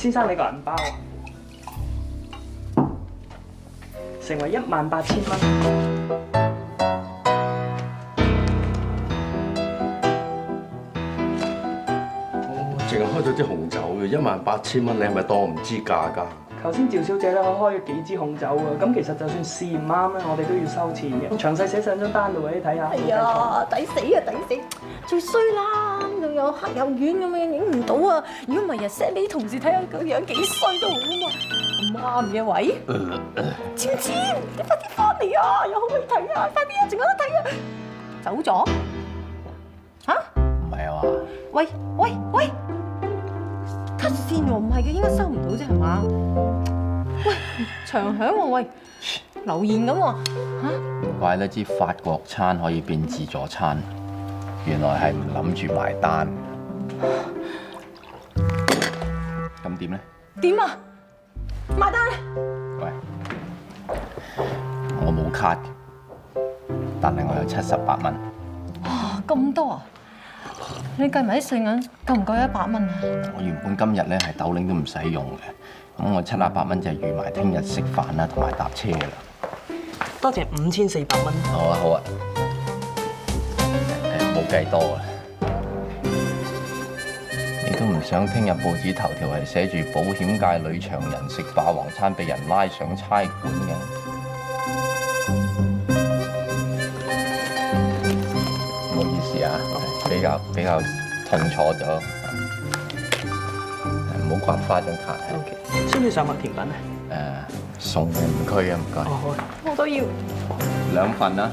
先生你個銀包啊，成為18000蚊。淨係開咗支紅酒嘅18000蚊，你係咪當我唔知價㗎？頭先趙小姐咧開咗幾支紅酒啊，咁其實就算試唔啱咧，我哋都要收錢嘅。詳細寫上張單度俾你睇下。係啊，抵死啊，抵死！最衰啦，又有黑又遠咁樣影唔到啊！如果唔係日 set 俾啲同事睇下個樣幾衰都好啊嘛。媽嘅位，芊芊，你快啲翻嚟啊！有好戲睇啊！快啲啊，仲有得睇啊！走咗？嚇？唔係啊嘛？喂喂喂！cut 線喎，唔係嘅，應該收唔到啫係嘛？喂，長響喎，喂，留言咁喎嚇！唔怪得知法國餐可以變自助餐，原來係唔諗住埋單。咁點咧？點啊？埋單！喂，我冇卡嘅，但係我有78蚊。哇，咁多啊！你計埋啲碎銀，夠唔夠100蚊啊？我原本今日咧係豆領都唔使用嘅，咁我78蚊就預埋聽日食飯啦，同埋搭車噶啦。多謝5400蚊。好啊好啊，冇計多啊！你都唔想聽日報紙頭條係寫住保險界女強人食霸王餐被人拉上差館嘅？唔好意思啊，比較痛楚咗，唔好刮花張卡。OK，需唔需要上麥甜品啊？送嘅唔拘啊，唔該。哦，好啊。我都要。2份啦。